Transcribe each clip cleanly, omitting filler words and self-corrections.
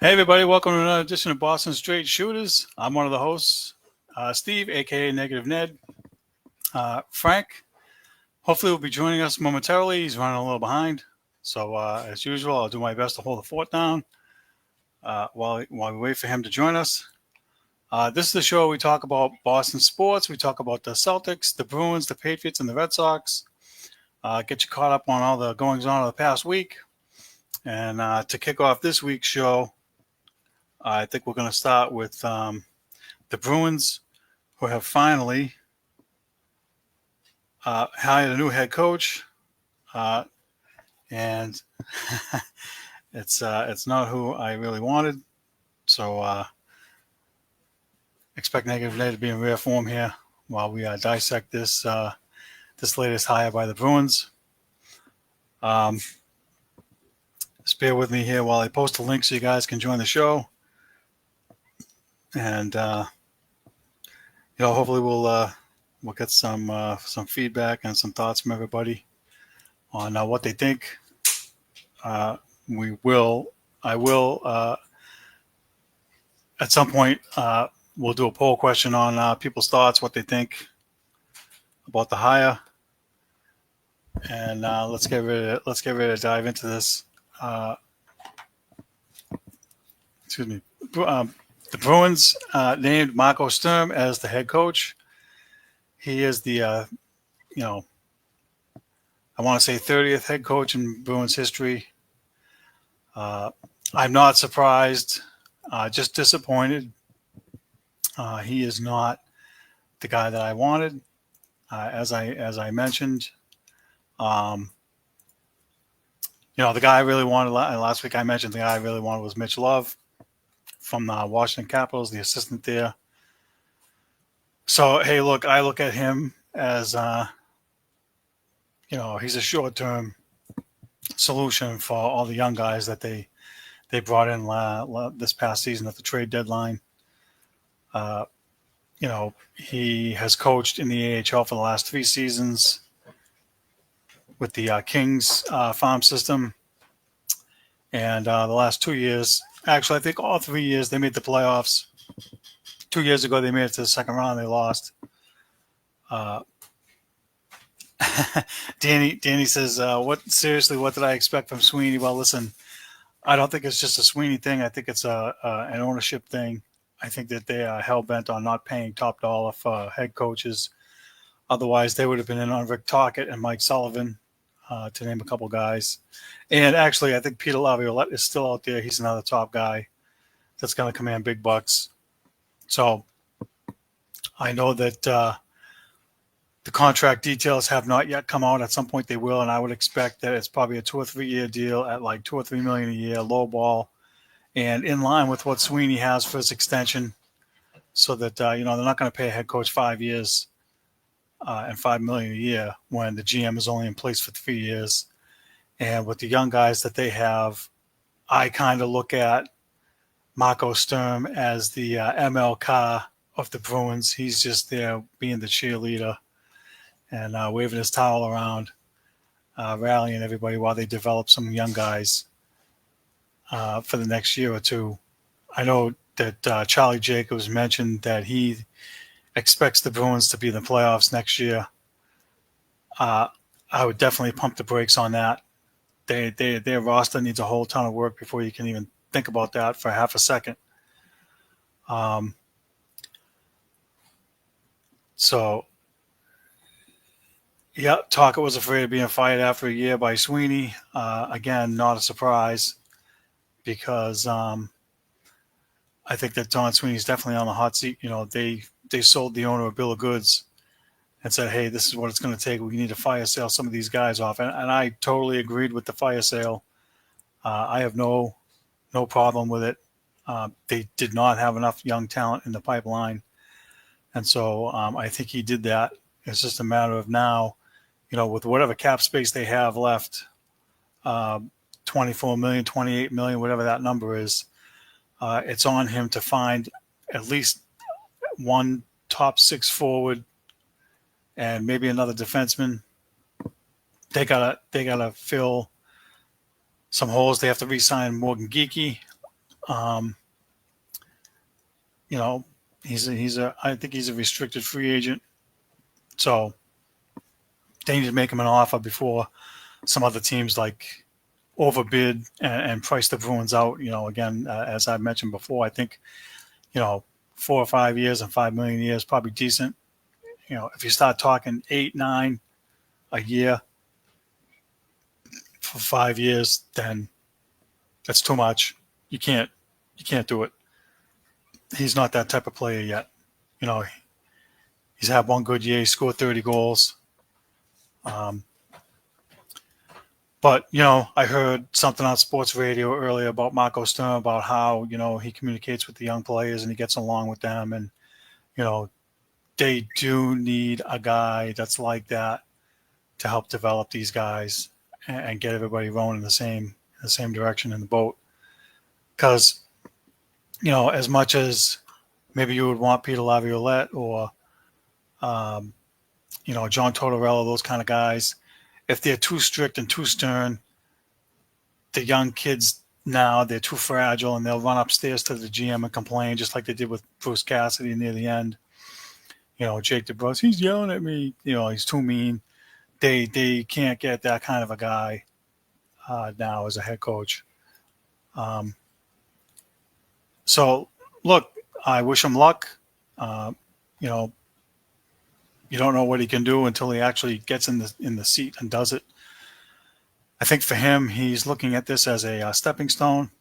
Hey everybody, welcome to another edition of Boston Straight Shooters. I'm one of the hosts, Steve, aka Negative Ned. Frank, hopefully will be joining us momentarily. He's running a little behind. So as usual, I'll do my best to hold the fort down while we wait for him to join us. This is the show where we talk about Boston sports. We talk about the Celtics, the Bruins, the Patriots, and the Red Sox. Get you caught up on all the goings on of the past week. And to kick off this week's show, I think we're going to start with the Bruins, who have finally hired a new head coach, and it's not who I really wanted. So expect Negative Ned to be in rare form here while we dissect this latest hire by the Bruins. Just bear with me here while I post a link so you guys can join the show. And hopefully we'll get some feedback and some thoughts from everybody on what they think. I will at some point we'll do a poll question on people's thoughts, what they think about the hire, and let's get ready to dive into this. Excuse me. The Bruins named Marco Sturm as the head coach. He is the, I want to say 30th head coach in Bruins history. I'm not surprised, just disappointed. He is not the guy that I wanted, as I mentioned. The guy I really wanted last week. I mentioned the guy I really wanted was Mitch Love from the Washington Capitals, the assistant there. So, hey, look, I look at him as, he's a short-term solution for all the young guys that they brought in this past season at the trade deadline. He has coached in the AHL for the last 3 seasons with the Kings farm system. And the last 2 years, actually, I think all 3 years they made the playoffs. 2 years ago, they made it to the second round. They lost. Danny says, what did I expect from Sweeney? Well, listen, I don't think it's just a Sweeney thing. I think it's an ownership thing. I think that they are hell-bent on not paying top dollar for head coaches. Otherwise, they would have been in on Rick Tocchet and Mike Sullivan, to name a couple guys. And actually, I think Peter Laviolette is still out there. He's another top guy that's going to command big bucks. So I know that the contract details have not yet come out. At some point they will, and I would expect that it's probably a 2 or 3 year deal at like $2 or $3 million a year, low ball, and in line with what Sweeney has for his extension, so that they're not going to pay a head coach 5 years and $5 million a year when the GM is only in place for 3 years. And with the young guys that they have, I kind of look at Marco Sturm as the ML Carr of the Bruins. He's just there being the cheerleader and waving his towel around, rallying everybody while they develop some young guys for the next year or two. I know that Charlie Jacobs mentioned that he expects the Bruins to be in the playoffs next year. I would definitely pump the brakes on that. Their roster needs a whole ton of work before you can even think about that for half a second. Tocchet was afraid of being fired after a year by Sweeney. Again, not a surprise, because I think that Don Sweeney's definitely on the hot seat. They sold the owner a bill of goods and said, hey, this is what it's going to take. We need to fire sale some of these guys off. And I totally agreed with the fire sale. I have no problem with it. They did not have enough young talent in the pipeline. And so I think he did that. It's just a matter of now, with whatever cap space they have left, 24 million, 28 million, whatever that number is, it's on him to find at least one top 6 forward and maybe another defenseman. They gotta fill some holes. They have to re-sign Morgan Geekie. Um, you know, I think he's a restricted free agent. So they need to make him an offer before some other teams like overbid and price the Bruins out. Again, as I mentioned before, I think, 4 or 5 years and $5 million a year is probably decent. If you start talking 8, 9 a year for 5 years, then that's too much. You can't do it. He's not that type of player yet. He's had one good year. He scored 30 goals. But, I heard something on sports radio earlier about Marco Stern about how, he communicates with the young players and he gets along with them. And, they do need a guy that's like that to help develop these guys and get everybody rowing in the same direction in the boat. Because, as much as maybe you would want Peter Laviolette or, John Tortorella, those kind of guys, if they're too strict and too stern, the young kids now, they're too fragile and they'll run upstairs to the GM and complain, just like they did with Bruce Cassidy near the end. Jake DeBrus, he's yelling at me. He's too mean. They can't get that kind of a guy now as a head coach. So, look, I wish him luck. You don't know what he can do until he actually gets in the seat and does it. I think for him, he's looking at this as a stepping stone.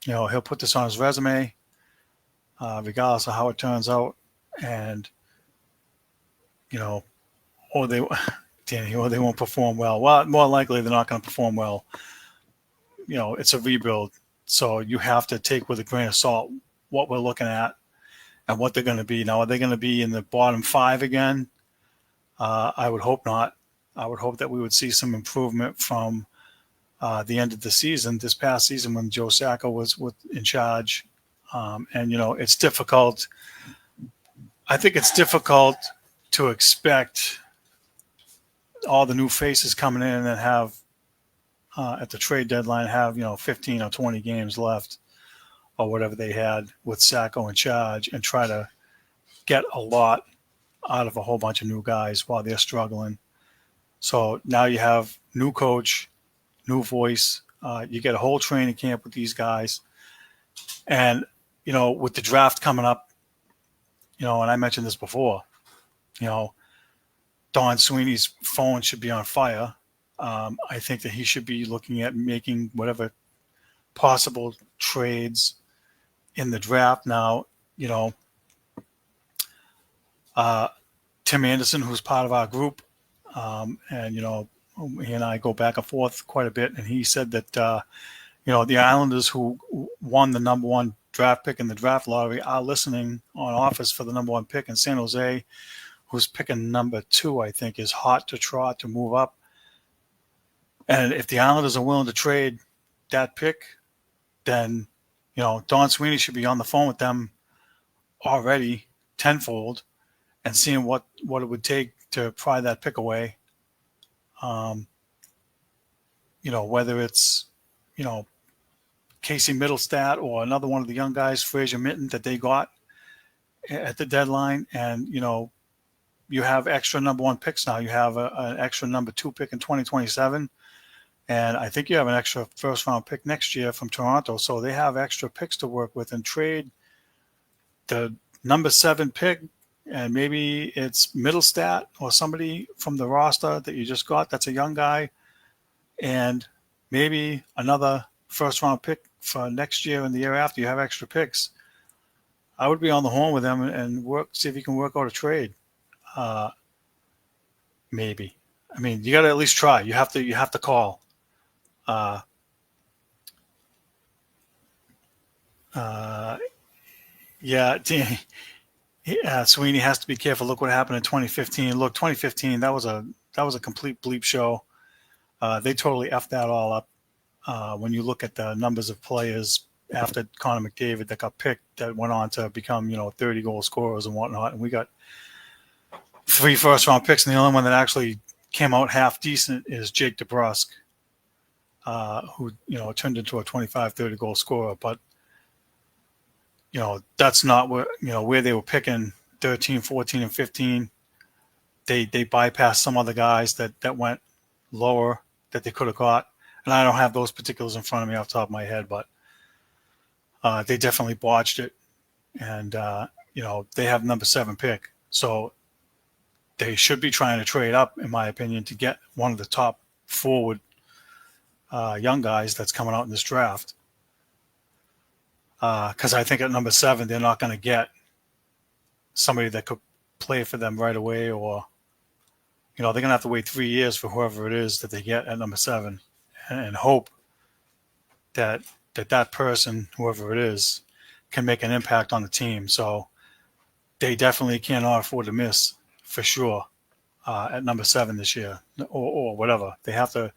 He'll put this on his resume, regardless of how it turns out, and or they won't perform well. Well, more likely they're not going to perform well. It's a rebuild, so you have to take with a grain of salt what we're looking at and what they're going to be. Now, are they going to be in the bottom 5 again? I would hope not. I would hope that we would see some improvement from the end of the season, this past season when Joe Sacco was in charge. And, it's difficult. I think it's difficult to expect all the new faces coming in and have, at the trade deadline, have, 15 or 20 games left or whatever they had with Sacco in charge and try to get a lot out of a whole bunch of new guys while they're struggling. So now you have new coach, new voice. You get a whole training camp with these guys. And, with the draft coming up, and I mentioned this before, Don Sweeney's phone should be on fire. I think that he should be looking at making whatever possible trades in the draft now. Tim Anderson, who's part of our group, and he and I go back and forth quite a bit, and he said that the Islanders, who won the number 1 draft pick in the draft lottery, are listening on offers for the number 1 pick. In San Jose, who's picking number 2, I think, is hot to trot to move up. And if the Islanders are willing to trade that pick, then Don Sweeney should be on the phone with them already tenfold and seeing what it would take to pry that pick away. Whether it's, Casey Middlestat or another one of the young guys, Fraser Minton, that they got at the deadline. And, you have extra number 1 picks now. You have an extra number 2 pick in 2027. And I think you have an extra first-round pick next year from Toronto. So they have extra picks to work with and trade the number 7 pick. And maybe it's Middlestat or somebody from the roster that you just got that's a young guy. And maybe another first-round pick for next year and the year after. You have extra picks. I would be on the horn with them and see if you can work out a trade. Maybe. I mean, you got to at least try. You have to call. Sweeney has to be careful. Look what happened in 2015. Look, 2015, that was a complete bleep show. They totally effed that all up. When you look at the numbers of players after Connor McDavid that got picked that went on to become, 30-goal scorers and whatnot, and we got 3 first-round picks, and the only one that actually came out half decent is Jake DeBrusque. who, turned into a 25, 30 goal scorer. But, that's not where they were picking 13, 14, and 15. They bypassed some other guys that went lower that they could have got. And I don't have those particulars in front of me off the top of my head, but they definitely botched it. And, they have number 7 pick. So they should be trying to trade up, in my opinion, to get one of the top forward young guys that's coming out in this draft. Because I think at number 7, they're not going to get somebody that could play for them right away, or, they're going to have to wait 3 years for whoever it is that they get at number 7 and hope that person, whoever it is, can make an impact on the team. So they definitely cannot afford to miss, for sure, at number 7 this year, or whatever. They have to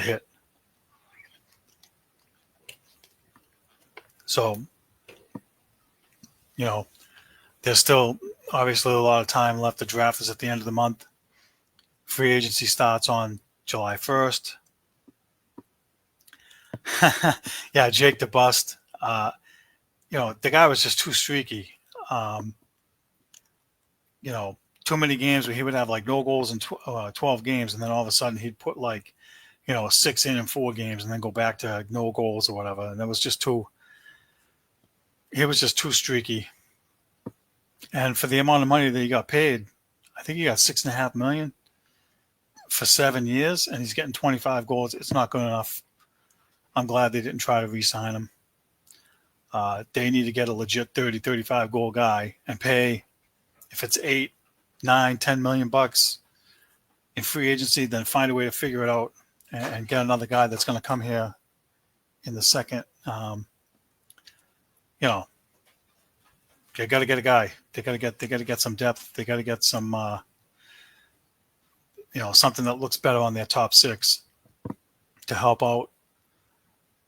hit. So, there's still obviously a lot of time left. The draft is at the end of the month. Free agency starts on July 1st. Yeah, Jake the Bust. The guy was just too streaky. Too many games where he would have like no goals in 12 games, and then all of a sudden he'd put 6 in 4 games, and then go back to no goals or whatever. And that was just too. He was just too streaky. And for the amount of money that he got paid, I think he got $6.5 million for 7 years, and he's getting 25 goals. It's not good enough. I'm glad they didn't try to re-sign him. They need to get a legit 30, 35 goal guy and pay, if it's 8, 9, 10 million bucks in free agency, then find a way to figure it out and get another guy that's going to come here in the second. They got to get a guy. They got to get some depth. They got to get some, something that looks better on their top 6 to help out.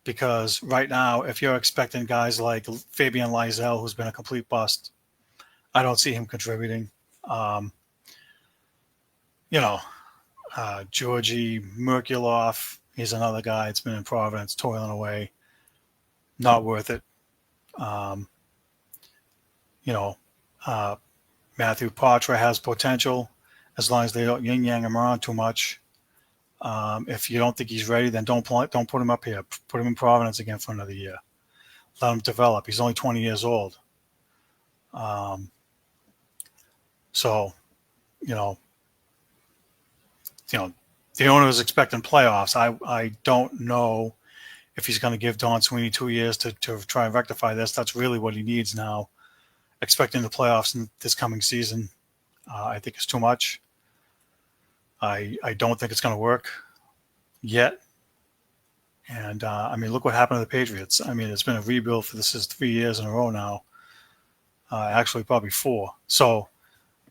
Because right now, if you're expecting guys like Fabian Lysell, who's been a complete bust, I don't see him contributing. Georgi Merkulov, he's another guy that's been in Providence, toiling away. Not worth it. Matthew Patra has potential as long as they don't yin-yang him around too much. If you don't think he's ready, then don't put him up here. Put him in Providence again for another year. Let him develop. He's only 20 years old. The owner is expecting playoffs. I don't know if he's going to give Don Sweeney 2 years to try and rectify this. That's really what he needs now. Expecting the playoffs in this coming season, I think is too much. I don't think it's going to work yet. And, look what happened to the Patriots. It's been a rebuild for this is 3 years in a row now. Actually, probably 4. So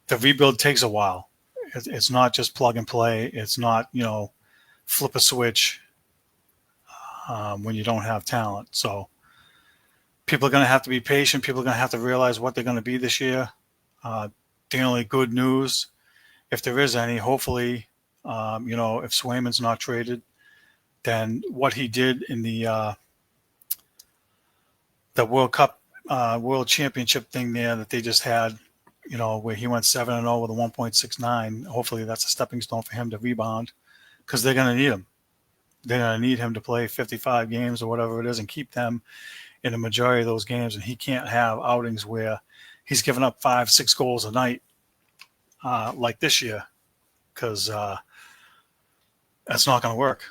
the rebuild takes a while. It's not just plug and play. It's not, flip a switch when you don't have talent. So people are going to have to be patient. People are going to have to realize what they're going to be this year. The only good news, if there is any, hopefully, if Swayman's not traded, then what he did in the World Cup, World Championship thing there that they just had, where he went 7-0 with a 1.69. Hopefully that's a stepping stone for him to rebound, because they're going to need him. They're going to need him to play 55 games or whatever it is and keep them in the majority of those games. And he can't have outings where he's giving up 5-6 goals a night like this year, because that's not going to work.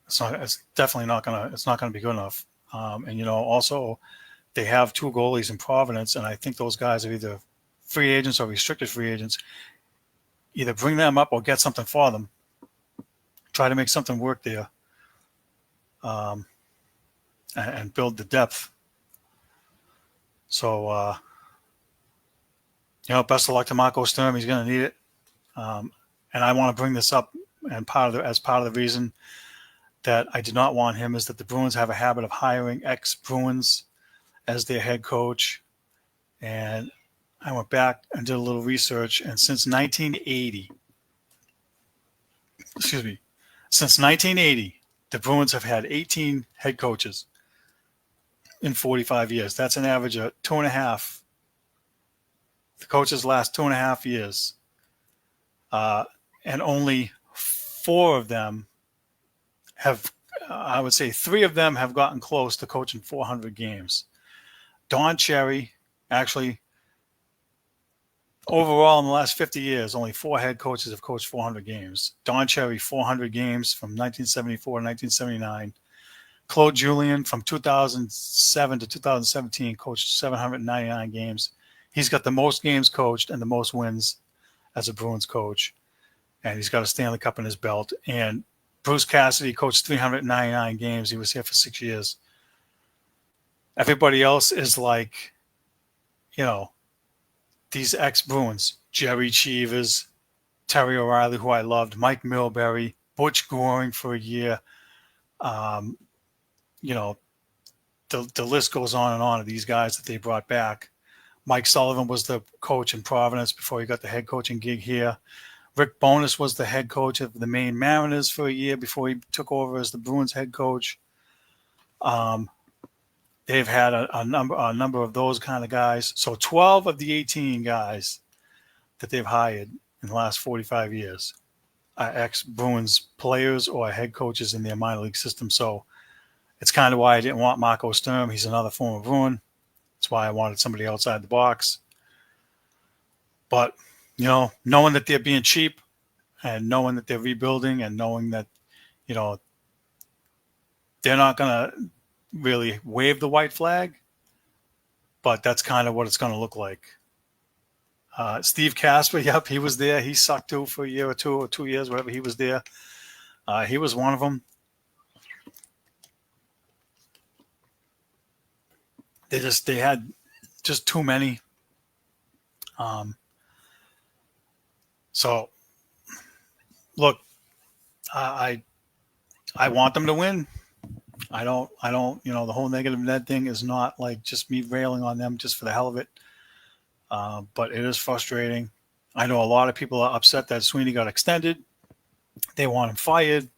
It's definitely not going to. It's not going to be good enough. Also they have 2 goalies in Providence, and I think those guys are either free agents or restricted free agents. Either bring them up or get something for them. Try to make something work there, and build the depth. So, best of luck to Marco Sturm. He's going to need it. And I want to bring this up, and part of the reason that I did not want him is that the Bruins have a habit of hiring ex-Bruins as their head coach. And I went back and did a little research, and since 1980, The Bruins have had 18 head coaches in 45 years. That's an average of 2.5. The coaches last 2.5 years. And only 4 of them have, I would say 3 of them have gotten close to coaching 400 games. Don Cherry, actually, overall in the last 50 years, only 4 head coaches have coached 400 games. Don Cherry, 400 games from 1974 to 1979. Claude Julien, from 2007 to 2017, coached 799 games. He's got the most games coached and the most wins as a Bruins coach. And he's got a Stanley Cup in his belt. And Bruce Cassidy coached 399 games. He was here for 6 years. Everybody else is like, these ex-Bruins. Jerry Cheevers, Terry O'Reilly, who I loved, Mike Milbury, Butch Goring for a year. The list goes on and on of these guys that they brought back. Mike Sullivan was the coach in Providence before he got the head coaching gig here. Rick Bowness was the head coach of the Maine Mariners for a year before he took over as the Bruins head coach. They've had a number of those kind of guys. So 12 of the 18 guys that they've hired in the last 45 years are ex-Bruins players or head coaches in their minor league system. So it's kind of why I didn't want Marco Sturm. He's another former Bruin. That's why I wanted somebody outside the box. But, knowing that they're being cheap and knowing that they're rebuilding and knowing that, they're not going to really wave the white flag, but that's kind of what it's going to look like. Steve Casper, yep, he was there. He sucked too for a year or 2 or 2 years, whatever. He was there. He was one of them. They had just too many. So look, I want them to win. I don't, the whole negative Ned thing is not like just me railing on them just for the hell of it. But it is frustrating. I know a lot of people are upset that Sweeney got extended. They want him fired.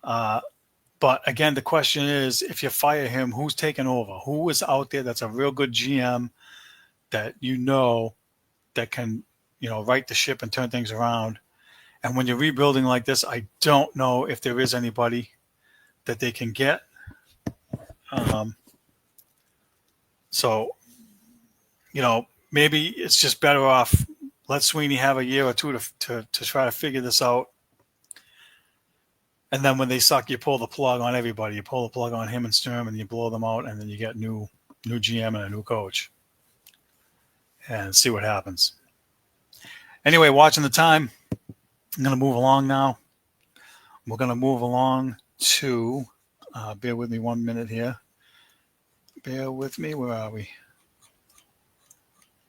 But again, the question is, if you fire him, who's taking over? Who is out there that's a real good GM that that can, right the ship and turn things around? And when you're rebuilding like this, I don't know if there is anybody that they can get. So, maybe it's just better off let Sweeney have a year or 2 to try to figure this out. And then when they suck, you pull the plug on everybody. You pull the plug on him and Sturm, and you blow them out, and then you get new GM and a new coach, and see what happens. Anyway, watching the time, I'm going to move along now. We're going to move along to, bear with me 1 minute here. Bear with me. Where are we?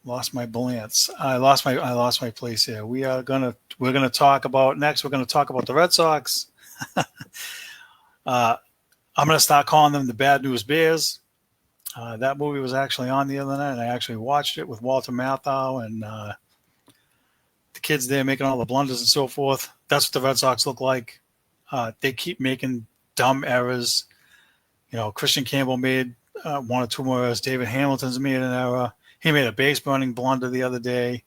Lost my balance. I lost my place here. We're gonna talk about next. We're gonna talk about the Red Sox. I'm gonna start calling them the Bad News Bears. That movie was actually on the other night, and I actually watched it with Walter Matthau and the kids there making all the blunders and so forth. That's what the Red Sox look like. They keep making dumb errors. Christian Campbell made 1 or 2 more errors. David Hamilton's made an error. He made a base running blunder the other day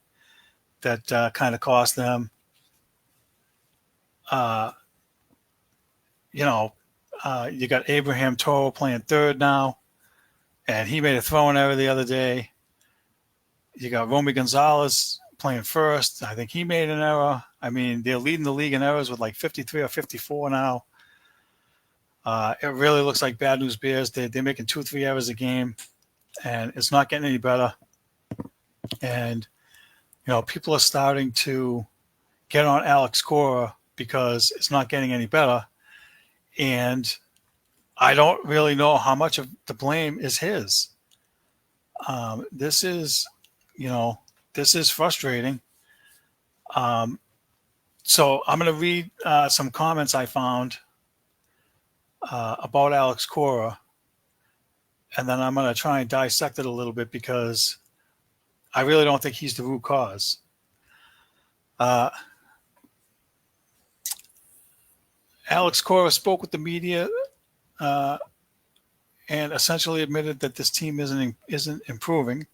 that kind of cost them. You got Abraham Toro playing third now, and he made a throwing error the other day. You got Romy Gonzalez playing first. I think he made an error. I mean, they're leading the league in errors with like 53 or 54 now. It really looks like Bad News Bears. They're making 2-3 errors a game, and it's not getting any better. And, people are starting to get on Alex Cora because it's not getting any better. And I don't really know how much of the blame is his. This is frustrating. So I'm going to read some comments I found about Alex Cora, and then I'm going to try and dissect it a little bit because I really don't think he's the root cause. Alex Cora spoke with the media and essentially admitted that this team isn't improving.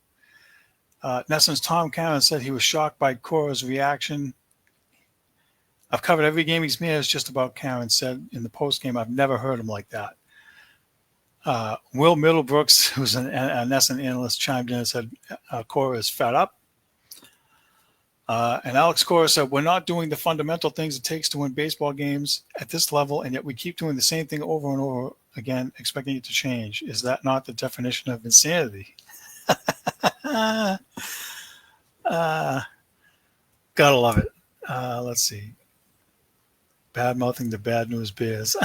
In essence, Tom Cannon said he was shocked by Cora's reaction. I've covered every game he's managed, just about, Karen said in the postgame. I've never heard him like that. Will Middlebrooks, who's an NESN analyst, chimed in and said Cora is fed up. And Alex Cora said, we're not doing the fundamental things it takes to win baseball games at this level, and yet we keep doing the same thing over and over again, expecting it to change. Is that not the definition of insanity? Gotta love it. Let's see. Bad mouthing the Bad News Bears.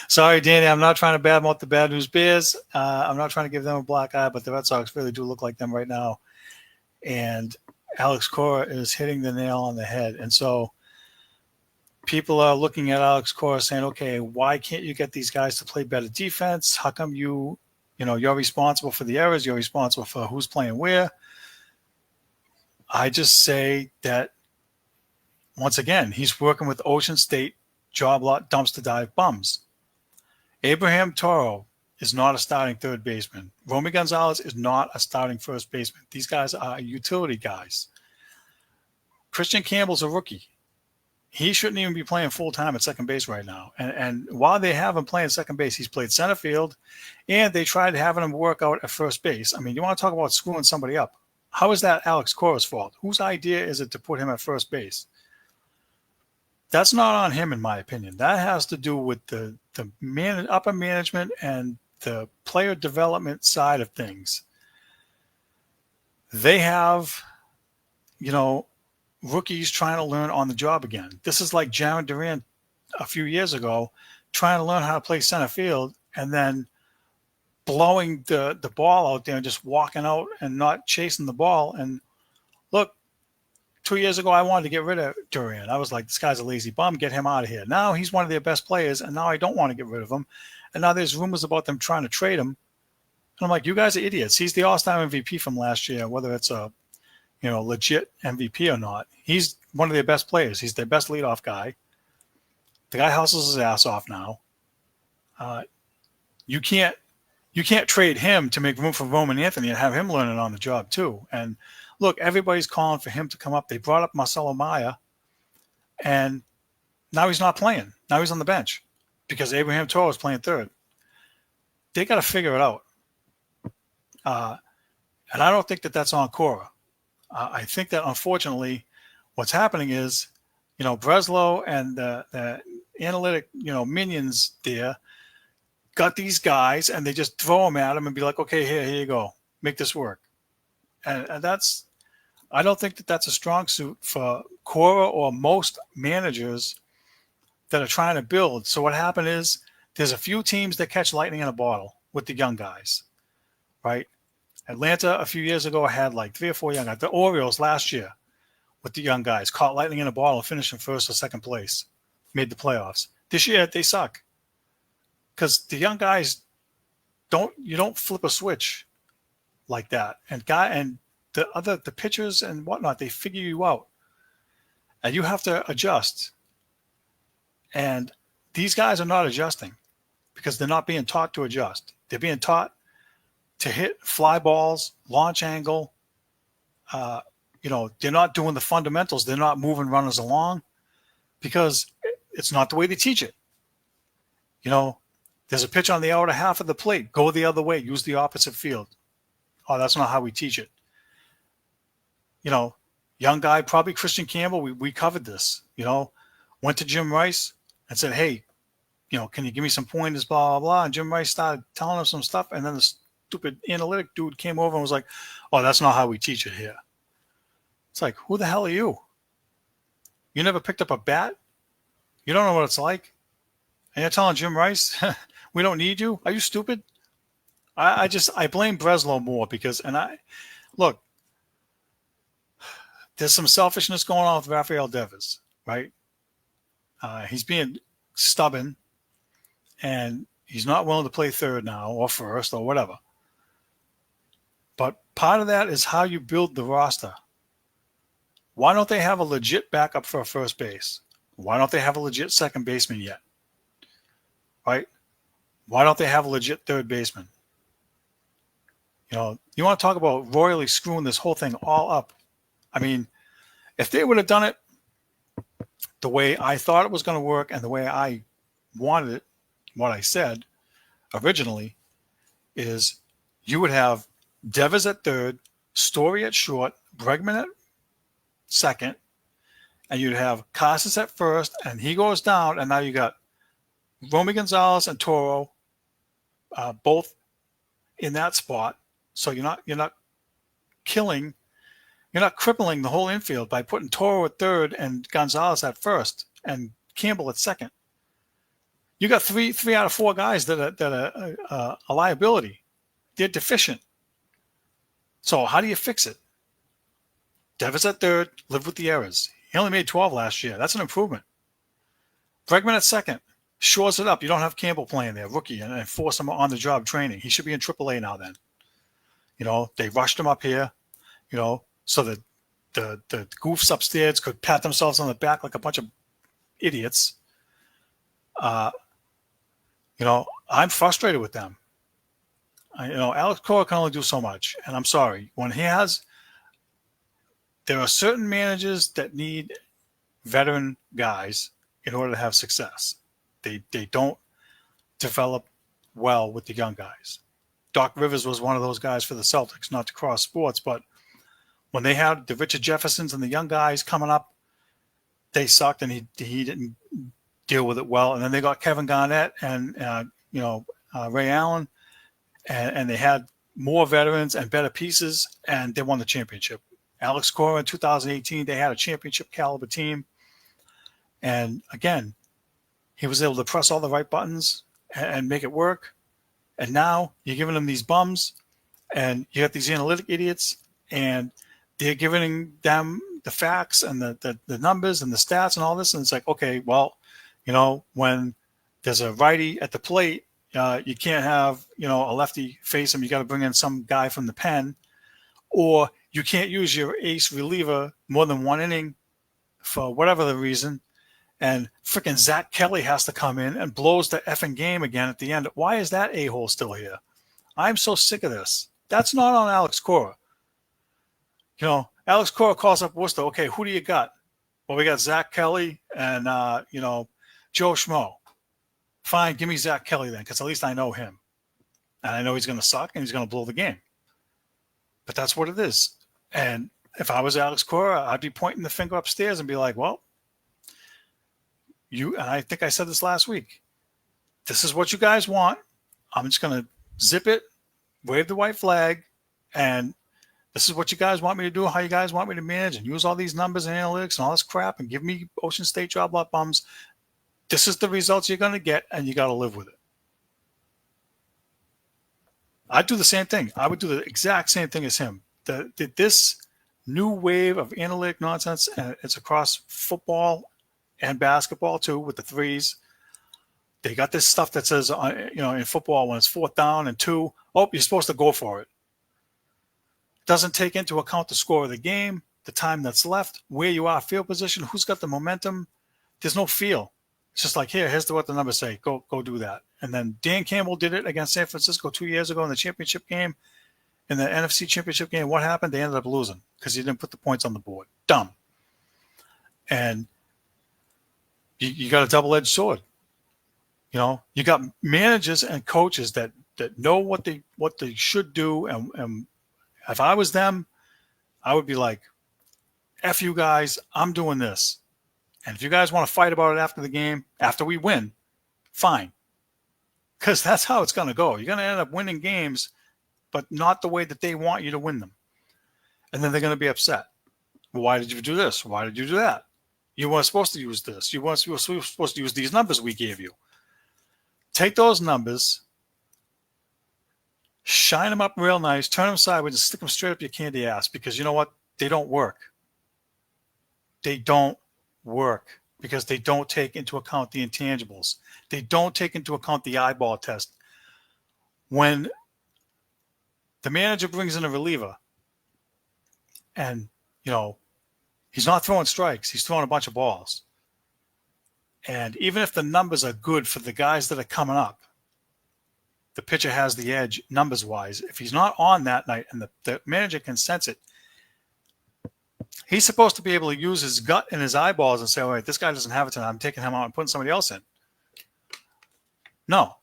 Sorry, Danny, I'm not trying to badmouth the Bad News Bears. I'm not trying to give them a black eye, but the Red Sox really do look like them right now. And Alex Cora is hitting the nail on the head. And so people are looking at Alex Cora saying, okay, why can't you get these guys to play better defense? How come you're responsible for the errors? You're responsible for who's playing where. I just say that, once again, he's working with Ocean State job lot dumpster dive bums. Abraham Toro is not a starting third baseman. Romy Gonzalez is not a starting first baseman. These guys are utility guys. Christian Campbell's a rookie. He shouldn't even be playing full-time at second base right now. And while they have him playing second base, he's played center field, and they tried having him work out at first base. I mean, you want to talk about screwing somebody up. How is that Alex Cora's fault? Whose idea is it to put him at first base? That's not on him, in my opinion. That has to do with the upper management and the player development side of things. They have, rookies trying to learn on the job again. This is like Jaron Durant a few years ago trying to learn how to play center field and then blowing the ball out there and just walking out and not chasing the ball. And look, 2 years ago, I wanted to get rid of Durant. I was like, this guy's a lazy bum. Get him out of here. Now he's one of their best players, and now I don't want to get rid of him. And now there's rumors about them trying to trade him. And I'm like, you guys are idiots. He's the all-star MVP from last year, whether it's a legit MVP or not. He's one of their best players. He's their best leadoff guy. The guy hustles his ass off now. You can't trade him to make room for Roman Anthony and have him learning on the job too. And look, everybody's calling for him to come up. They brought up Marcelo Maya, and now he's not playing. Now he's on the bench because Abraham Toro is playing third. They got to figure it out. And I don't think that that's on Cora. I think that, unfortunately, what's happening is, Breslow and the analytic, minions there got these guys, and they just throw them at them and be like, okay, here you go. Make this work. And I don't think that that's a strong suit for Cora or most managers that are trying to build. So what happened is there's a few teams that catch lightning in a bottle with the young guys, right? Atlanta a few years ago had like 3 or 4 young guys. The Orioles last year with the young guys caught lightning in a bottle, finished in first or second place, made the playoffs. This year they suck because the young guys you don't flip a switch like that. And the pitchers and whatnot, they figure you out, and you have to adjust. And these guys are not adjusting because they're not being taught to adjust. They're being taught to hit fly balls, launch angle. They're not doing the fundamentals. They're not moving runners along because it's not the way they teach it. There's a pitch on the outer half of the plate. Go the other way. Use the opposite field. Oh, that's not how we teach it. Young guy, probably Christian Campbell. We covered this, went to Jim Rice and said, hey, can you give me some pointers, blah, blah, blah. And Jim Rice started telling him some stuff. And then the stupid analytic dude came over and was like, oh, that's not how we teach it here. It's like, who the hell are you? You never picked up a bat? You don't know what it's like? And you're telling Jim Rice, we don't need you? Are you stupid? I blame Breslow more because, look, there's some selfishness going on with Rafael Devers, right? He's being stubborn, and he's not willing to play third now or first or whatever. But part of that is how you build the roster. Why don't they have a legit backup for a first base? Why don't they have a legit second baseman yet? right? Why don't they have a legit third baseman? You know, you want to talk about royally screwing this whole thing all up. I mean, if they would have done it the way I thought it was going to work and the way I wanted it, what I said originally is you would have Devers at third, Story at short, Bregman at second, and you'd have Casas at first, and he goes down, and now you got Romy Gonzalez and Toro, both in that spot. So you're not killing, you're not crippling the whole infield by putting Toro at third and Gonzalez at first and Campbell at second. You got three out of four guys that are a liability. They're deficient. So how do you fix it? Devers at third, live with the errors. He only made 12 last year. That's an improvement. Bregman at second, shores it up. You don't have Campbell playing there, rookie, and force him on the job training. He should be in AAA now then. You know, they rushed him up here, you know, so that the goofs upstairs could pat themselves on the back like a bunch of idiots. You know, I'm frustrated with them. Alex Cora can only do so much, and I'm sorry. There are certain managers that need veteran guys in order to have success. They don't develop well with the young guys. Doc Rivers was one of those guys for the Celtics, not to cross sports, but when they had the Richard Jeffersons and the young guys coming up, they sucked, and he didn't deal with it well. And then they got Kevin Garnett and Ray Allen, and they had more veterans and better pieces, and they won the championship. Alex Cora in 2018, they had a championship caliber team. And again, he was able to press all the right buttons and make it work. And now you're giving them these bums, and you got these analytic idiots, and they're giving them the facts and the numbers and the stats and all this. And it's like, okay, well, when there's a righty at the plate, you can't have, a lefty face him. You got to bring in some guy from the pen, or you can't use your ace reliever more than one inning for whatever the reason. And freaking Zach Kelly has to come in and blows the effing game again at the end. Why is that a-hole still here? I'm so sick of this. That's not on Alex Cora. Alex Cora calls up Worcester. Okay, who do you got? Well, we got Zach Kelly and, Joe Schmo. Fine, give me Zach Kelly then, because at least I know him. And I know he's going to suck and he's going to blow the game. But that's what it is. And if I was Alex Cora, I'd be pointing the finger upstairs and be like, well, and I think I said this last week, this is what you guys want. I'm just going to zip it, wave the white flag, and this is what you guys want me to do, how you guys want me to manage, and use all these numbers and analytics and all this crap and give me Ocean State job lot bums. This is the results you're going to get, and you got to live with it. I'd do the same thing. I would do the exact same thing as him. This new wave of analytic nonsense, and it's across football and basketball too, with the threes. They got this stuff that says, in football, when it's 4th down and 2, you're supposed to go for it. Doesn't take into account the score of the game, the time that's left, where you are, field position, who's got the momentum. There's no feel. It's just like, here's what the numbers say. Go do that. And then Dan Campbell did it against San Francisco 2 years ago in the championship game. In the NFC championship game, what happened? They ended up losing because he didn't put the points on the board. Dumb. And you got a double-edged sword. You got managers and coaches that know what they should do. And if I was them, I would be like, F you guys, I'm doing this. And if you guys want to fight about it after the game, after we win, fine. Because that's how it's going to go. You're going to end up winning games, but not the way that they want you to win them. And then they're going to be upset. Well, why did you do this? Why did you do that? You weren't supposed to use this. You were supposed to use these numbers we gave you. Take those numbers, shine them up real nice, turn them sideways, and stick them straight up your candy ass, because you know what? They don't work. They don't work because they don't take into account the intangibles. They don't take into account the eyeball test. When the manager brings in a reliever and, he's not throwing strikes, he's throwing a bunch of balls. And even if the numbers are good for the guys that are coming up, the pitcher has the edge numbers-wise. If he's not on that night and the manager can sense it, he's supposed to be able to use his gut and his eyeballs and say, all right, this guy doesn't have it tonight. I'm taking him out and putting somebody else in. No.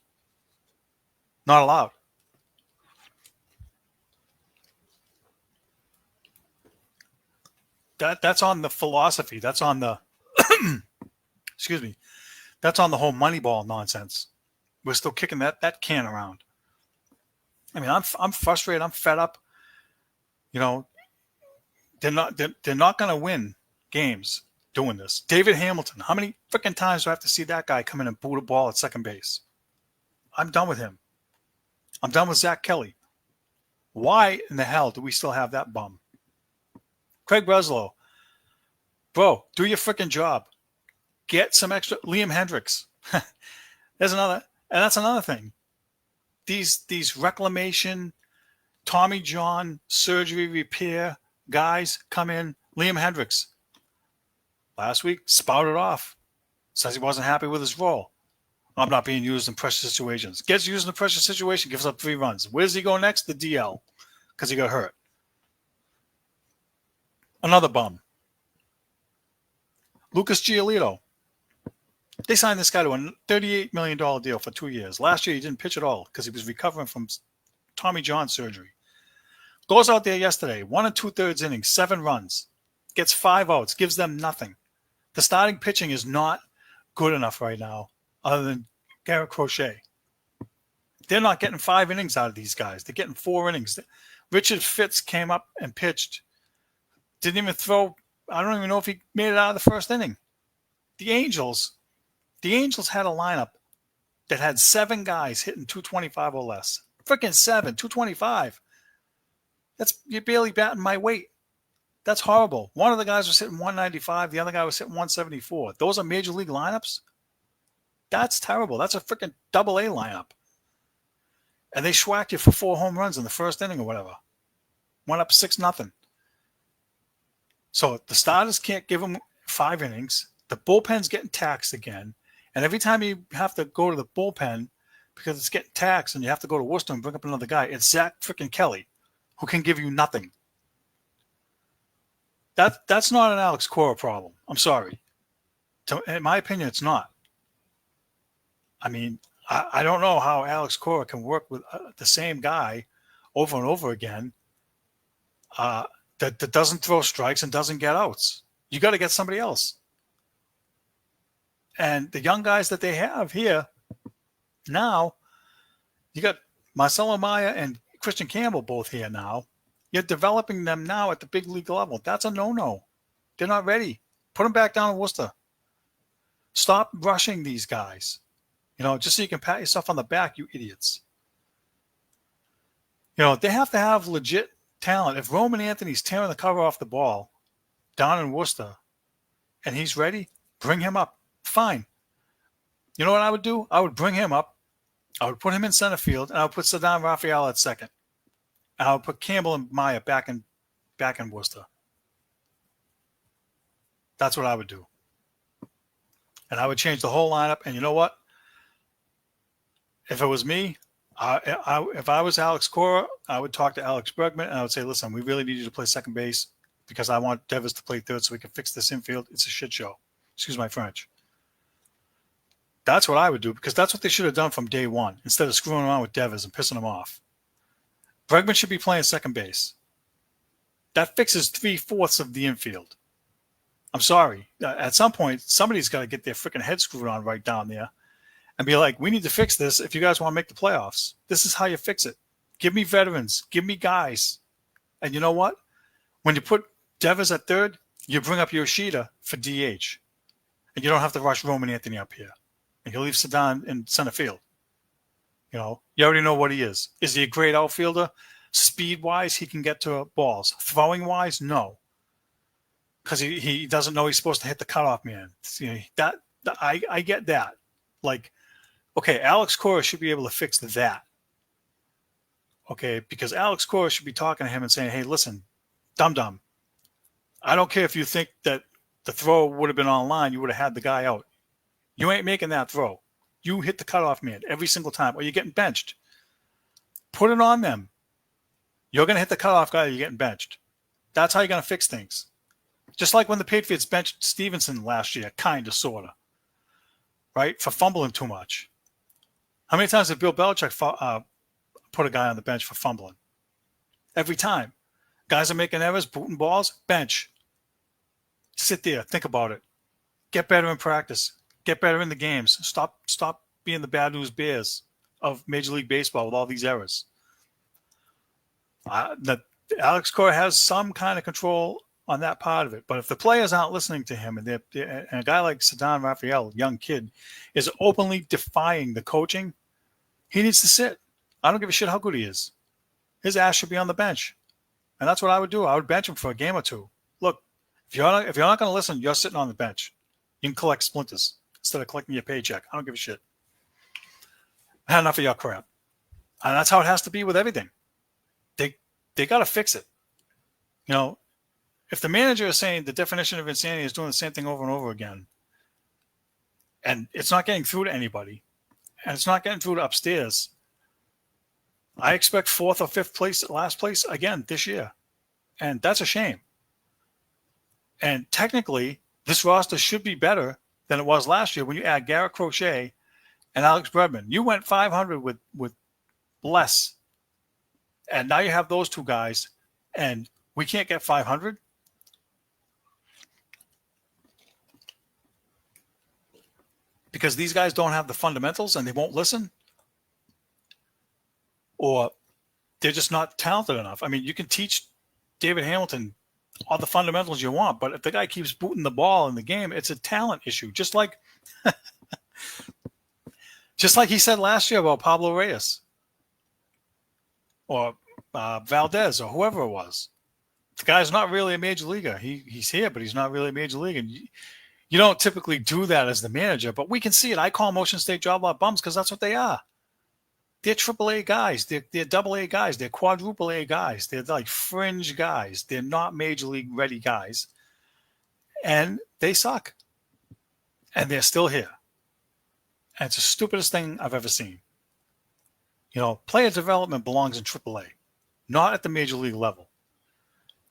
Not allowed. That's on the philosophy. That's on the excuse me. That's on the whole Moneyball nonsense. We're still kicking that can around. I mean, I'm frustrated. I'm fed up. You know, they're not going to win games doing this. David Hamilton. How many freaking times do I have to see that guy come in and boot a ball at second base? I'm done with him. I'm done with Zach Kelly. Why in the hell do we still have that bum? Craig Breslow. Bro, do your freaking job. Get some extra. Liam Hendricks. There's another, and that's another thing. These reclamation, Tommy John, surgery, repair guys come in. Liam Hendricks. Last week, spouted off. Says he wasn't happy with his role. I'm not being used in pressure situations. Gets used in a pressure situation, gives up 3 runs. Where does he go next? The DL. Because he got hurt. Another bum. Lucas Giolito. They signed this guy to a $38 million deal for 2 years. Last year, he didn't pitch at all because he was recovering from Tommy John surgery. Goes out there yesterday, 1 2/3 innings, 7 runs. Gets 5 outs, gives them nothing. The starting pitching is not good enough right now, other than Garrett Crochet. They're not getting 5 innings out of these guys. They're getting 4 innings. Richard Fitz came up and pitched. Didn't even throw. I don't even know if he made it out of the first inning. The Angels had a lineup that had 7 guys hitting 225 or less. Freaking 7, 225. You're barely batting my weight. That's horrible. One of the guys was hitting 195. The other guy was hitting 174. Those are major league lineups? That's terrible. That's a freaking double-A lineup. And they schwacked you for 4 home runs in the first inning or whatever. Went up 6-0. So the starters can't give them 5 innings. The bullpen's getting taxed again. And every time you have to go to the bullpen because it's getting taxed and you have to go to Worcester and bring up another guy, it's Zach freaking Kelly who can give you nothing. That's not an Alex Cora problem. I'm sorry. In my opinion, it's not. I mean, I don't know how Alex Cora can work with the same guy over and over again that doesn't throw strikes and doesn't get outs. You got to get somebody else. And the young guys that they have here now, you got Marcelo Maya and Christian Campbell both here now. You're developing them now at the big league level. That's a no-no. They're not ready. Put them back down in Worcester. Stop rushing these guys. Just so you can pat yourself on the back, you idiots. They have to have legit talent. If Roman Anthony's tearing the cover off the ball down in Worcester and he's ready, bring him up. Fine. You know what I would do? I would bring him up. I would put him in center field, and I would put Saddam Raphael at second. And I would put Campbell and Maya back in Worcester. That's what I would do. And I would change the whole lineup. And you know what? If it was me, if I was Alex Cora, I would talk to Alex Bregman, and I would say, listen, we really need you to play second base because I want Devers to play third so we can fix this infield. It's a shit show. Excuse my French. That's what I would do because that's what they should have done from day one instead of screwing around with Devers and pissing him off. Bregman should be playing second base. That fixes 3/4 of the infield. I'm sorry. At some point, somebody's got to get their freaking head screwed on right down there and be like, we need to fix this if you guys want to make the playoffs. This is how you fix it. Give me veterans. Give me guys. And you know what? When you put Devers at third, you bring up Yoshida for DH. And you don't have to rush Roman Anthony up here. And you leave Saddam in center field. You already know what he is. Is he a great outfielder? Speed-wise, he can get to balls. Throwing-wise, no. Because he doesn't know he's supposed to hit the cutoff man. I get that. Like, okay, Alex Cora should be able to fix that. Okay, because Alex Cora should be talking to him and saying, hey, listen, dum-dum, I don't care if you think that the throw would have been online, you would have had the guy out. You ain't making that throw. You hit the cutoff man every single time, or you're getting benched. Put it on them. You're going to hit the cutoff guy, you're getting benched. That's how you're going to fix things. Just like when the Patriots benched Stevenson last year, kind of, sort of, right, for fumbling too much. How many times did Bill Belichick put a guy on the bench for fumbling? Every time. Guys are making errors, booting balls, bench. Sit there, think about it. Get better in practice. Get better in the games. Stop being the bad news bears of Major League Baseball with all these errors. Alex Cora has some kind of control on that part of it. But if the players aren't listening to him, and a guy like Ceddanne Raphael, young kid, is openly defying the coaching, he needs to sit. I don't give a shit how good he is. His ass should be on the bench. And that's what I would do. I would bench him for a game or two. Look, if you're not going to listen, you're sitting on the bench. You can collect splinters instead of collecting your paycheck. I don't give a shit. I had enough of your crap. And that's how it has to be with everything. They got to fix it. You know, if the manager is saying the definition of insanity is doing the same thing over and over again, and it's not getting through to anybody, and it's not getting through to upstairs, I expect 4th or 5th place, last place again this year. And that's a shame. And technically, this roster should be better than it was last year when you add Garrett Crochet and Alex Bregman. You went 500 with less. And now you have those two guys, and we can't get 500. Because these guys don't have the fundamentals and they won't listen? Or they're just not talented enough. I mean, you can teach David Hamilton all the fundamentals you want, but if the guy keeps booting the ball in the game, it's a talent issue. Just like he said last year about Pablo Reyes or Valdez or whoever it was. The guy's not really a major leaguer. He's here, but he's not really a major leaguer. And you don't typically do that as the manager, but we can see it. I call Motion State job lot bums because that's what they are. They're AAA guys. They're AA guys. They're quadruple A guys. They're like fringe guys. They're not major league ready guys. And they suck. And they're still here. And it's the stupidest thing I've ever seen. You know, player development belongs in AAA, not at the major league level.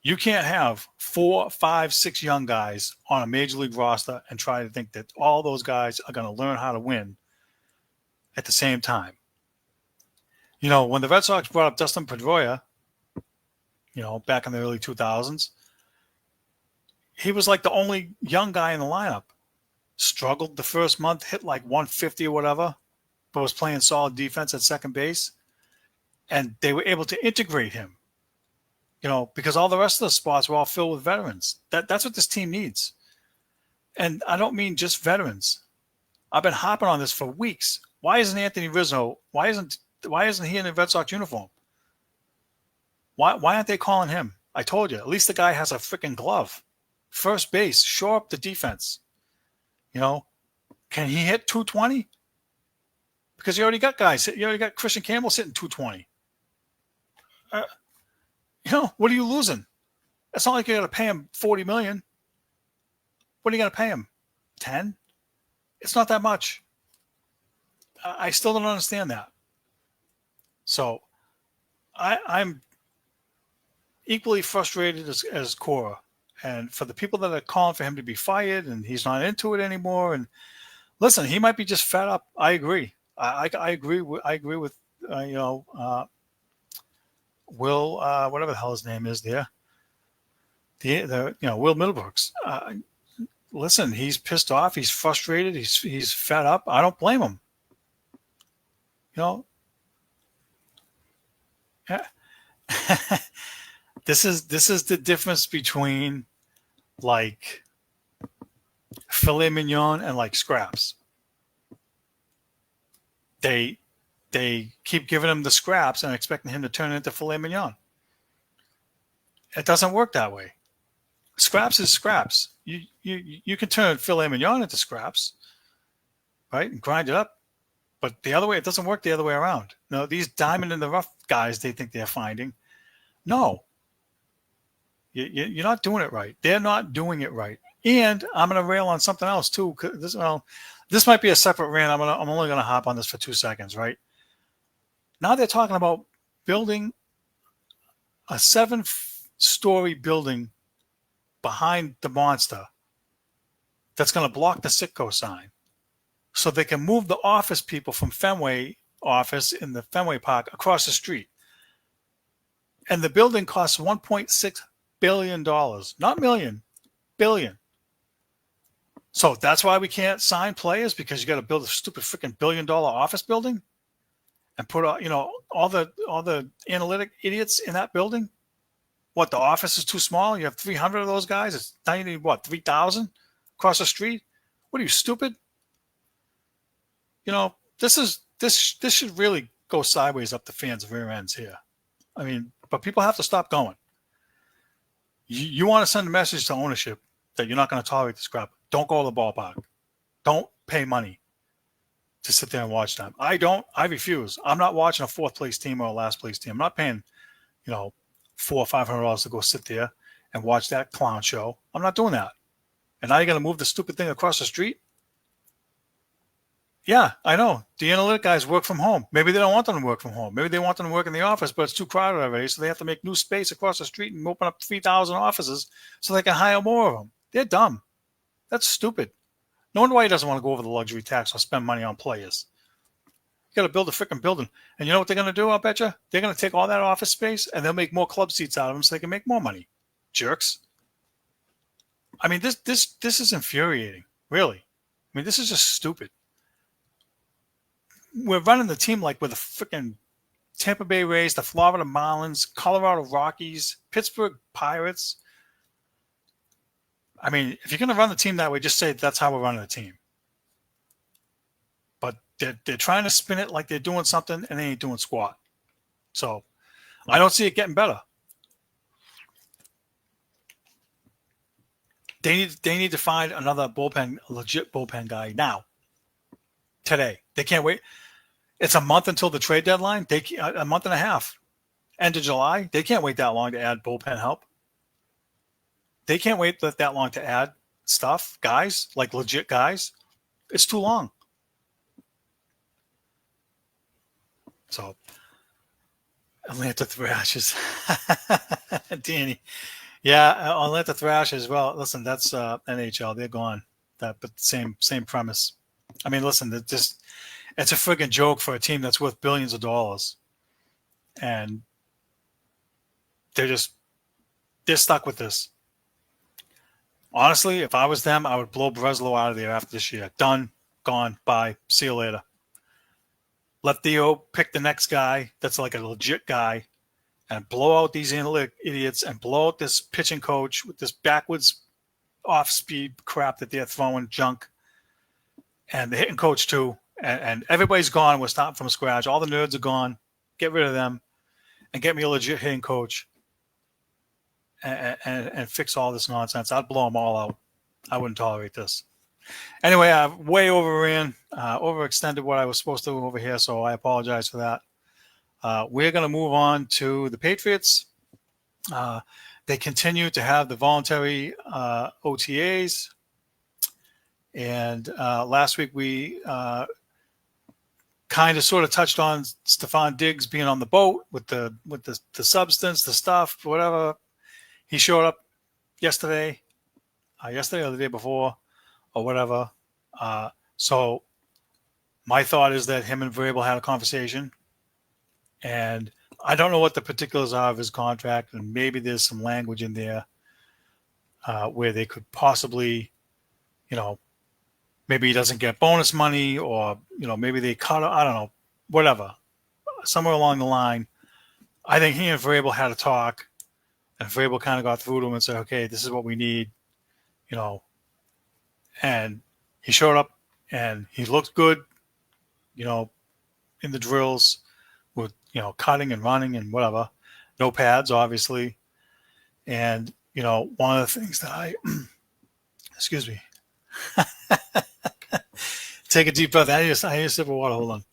You can't have 4, 5, 6 young guys on a major league roster and try to think that all those guys are going to learn how to win at the same time. You know, when the Red Sox brought up Dustin Pedroia, you know, back in the early 2000s, he was like the only young guy in the lineup. Struggled the first month, hit like 150 or whatever, but was playing solid defense at second base. And they were able to integrate him, you know, because all the rest of the spots were all filled with veterans. That's what this team needs. And I don't mean just veterans. I've been hopping on this for weeks. Why isn't Anthony Rizzo? Why isn't he in the Red Sox uniform? Why aren't they calling him? I told you, at least the guy has a freaking glove. First base, shore up the defense. You know, can he hit 220? Because you already got guys. You already got Christian Campbell sitting 220. You know, what are you losing? It's not like you're going to pay him $40 million. What are you going to pay him? 10? It's not that much. I still don't understand that. So I'm equally frustrated as Cora. And for the people that are calling for him to be fired and he's not into it anymore. And listen, he might be just fed up. I agree. I agree. I agree with, Will, whatever the hell his name is there. Will Middlebrooks. Listen, he's pissed off. He's frustrated. He's fed up. I don't blame him. You know, this is the difference between like filet mignon and like scraps. They keep giving him the scraps and expecting him to turn it into filet mignon. It doesn't work that way. Scraps is scraps. You can turn filet mignon into scraps, right, and grind it up. But the other way, it doesn't work the other way around. No, these diamond in the rough guys they think they're finding. No. You're not doing it right. They're not doing it right. And I'm going to rail on something else too. This might be a separate rant. I'm only going to hop on this for 2 seconds, right? Now they're talking about building a 7-story building behind the monster that's going to block the Sitco sign, so they can move the office people from Fenway office in the Fenway Park across the street. And the building costs $1.6 billion, not million, billion. So that's why we can't sign players, because you got to build a stupid freaking $1 billion office building and put all the analytic idiots in that building. What, the office is too small? You have 300 of those guys. It's now you need what, 3,000 across the street? What are you, stupid? This should really go sideways up the fans' rear ends here. I mean, but people have to stop going. You want to send a message to ownership that you're not going to tolerate this crap. Don't go to the ballpark. Don't pay money to sit there and watch them. I refuse. I'm not watching a 4th place team or a last place team. I'm not paying, $400 or $500 to go sit there and watch that clown show. I'm not doing that. And now you're going to move the stupid thing across the street? Yeah, I know. The analytic guys work from home. Maybe they don't want them to work from home. Maybe they want them to work in the office, but it's too crowded already, so they have to make new space across the street and open up 3,000 offices so they can hire more of them. They're dumb. That's stupid. No wonder why he doesn't want to go over the luxury tax or spend money on players. You got to build a freaking building. And you know what they're going to do, I'll bet you? They're going to take all that office space and they'll make more club seats out of them so they can make more money. Jerks. I mean, this is infuriating, really. I mean, this is just stupid. We're running the team like we're the freaking Tampa Bay Rays, the Florida Marlins, Colorado Rockies, Pittsburgh Pirates. I mean, if you're going to run the team that way, just say that's how we're running the team. But they're trying to spin it like they're doing something, and they ain't doing squat. So I don't see it getting better. They need to find another legit bullpen guy now, today. They can't wait. It's a month until the trade deadline. A month and a half, end of July. They can't wait that long to add bullpen help. They can't wait that long to add stuff, guys, like legit guys. It's too long. So, Atlanta Thrashers. Danny. Yeah, Atlanta Thrashers. Well, listen, that's NHL. They're gone. But same premise. I mean, listen, it's a friggin' joke for a team that's worth billions of dollars. And they're stuck with this. Honestly, if I was them, I would blow Breslow out of there after this year. Done, gone, bye, see you later. Let Theo pick the next guy that's like a legit guy and blow out these analytic idiots and blow out this pitching coach with this backwards off-speed crap that they're throwing, junk. And the hitting coach too. And everybody's gone. We're starting from scratch. All the nerds are gone. Get rid of them and get me a legit hitting coach. And fix all this nonsense. I'd blow them all out. I wouldn't tolerate this. Anyway, I way overran, overextended what I was supposed to over here, so I apologize for that. We're going to move on to the Patriots. They continue to have the voluntary OTAs. And last week we kind of sort of touched on Stephon Diggs being on the boat with the substance, the stuff, whatever. He showed up yesterday or the day before or whatever. So my thought is that him and Vrabel had a conversation. And I don't know what the particulars are of his contract. And maybe there's some language in there where they could possibly, maybe he doesn't get bonus money or, maybe they cut, I don't know, whatever. Somewhere along the line, I think he and Vrabel had a talk. And Vrabel kind of got through to him and said, okay, this is what we need, And he showed up and he looked good, in the drills with, cutting and running and whatever. No pads, obviously. And, one of the things that excuse me. Take a deep breath. I need a sip of water. Hold on.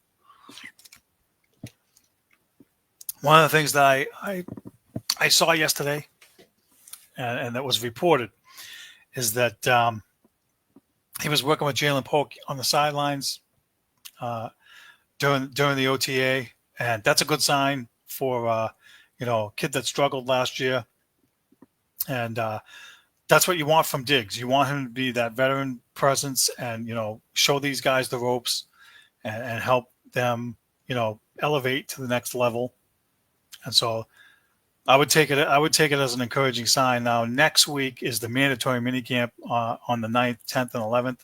One of the things that I saw yesterday, and that was reported, is that he was working with Jalen Polk on the sidelines during the OTA, and that's a good sign for a kid that struggled last year. And that's what you want from Diggs. You want him to be that veteran presence and show these guys the ropes and help them elevate to the next level. And so I would take it as an encouraging sign. Now, next week is the mandatory minicamp on the 9th, 10th, and 11th.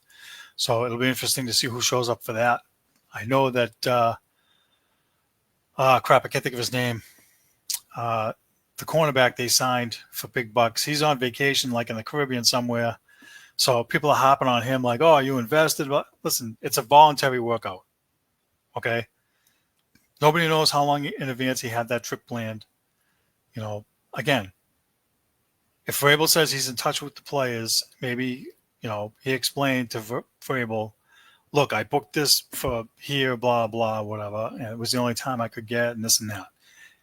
So it'll be interesting to see who shows up for that. I know that I can't think of his name. The cornerback they signed for big bucks, he's on vacation like in the Caribbean somewhere. So people are hopping on him like, oh, you invested? But listen, it's a voluntary workout. Okay? Nobody knows how long in advance he had that trip planned. Again, if Vrabel says he's in touch with the players, maybe, he explained to Vrabel, look, I booked this for here, blah, blah, whatever, and it was the only time I could get and this and that.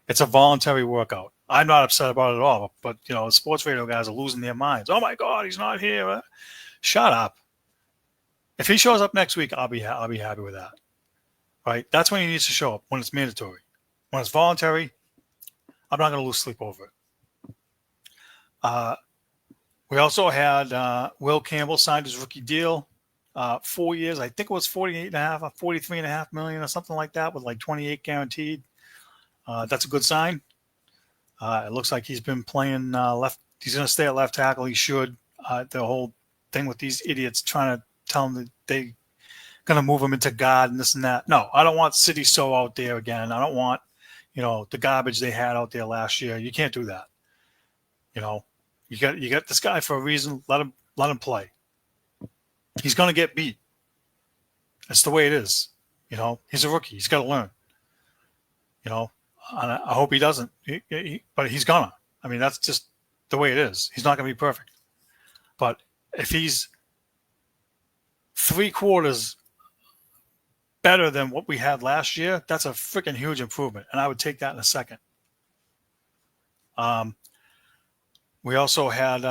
It's a voluntary workout. I'm not upset about it at all, but sports radio guys are losing their minds. Oh my God, he's not here. Shut up. If he shows up next week, I'll be happy with that. Right? That's when he needs to show up, when it's mandatory. When it's voluntary, I'm not going to lose sleep over it. We also had Will Campbell signed his rookie deal, 4 years. I think it was $43.5 million or something like that, with like 28 guaranteed. That's a good sign. It looks like he's been playing left. He's going to stay at left tackle. He should. The whole thing with these idiots trying to tell him that they're going to move him into guard and this and that. No, I don't want City So out there again. I don't want, the garbage they had out there last year. You can't do that. You got this guy for a reason. Let him play. He's going to get beat. That's the way it is. He's a rookie. He's got to learn. I hope he doesn't, but he's gonna. I mean, that's just the way it is. He's not going to be perfect. But if he's 3/4 better than what we had last year, that's a freaking huge improvement, and I would take that in a second. We also had,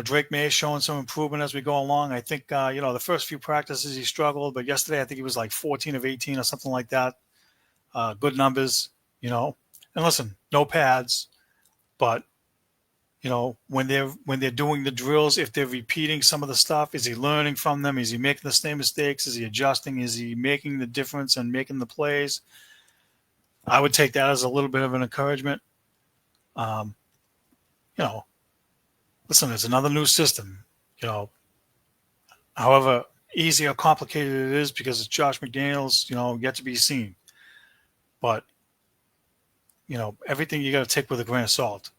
Drake May showing some improvement as we go along. I think, the first few practices he struggled, but yesterday I think he was like 14 of 18 or something like that. Good numbers. And listen, no pads, but when they're doing the drills, if they're repeating some of the stuff, is he learning from them? Is he making the same mistakes? Is he adjusting? Is he making the difference and making the plays? I would take that as a little bit of an encouragement. Listen, it's another new system. However easy or complicated it is because it's Josh McDaniels, yet to be seen. But everything you got to take with a grain of salt.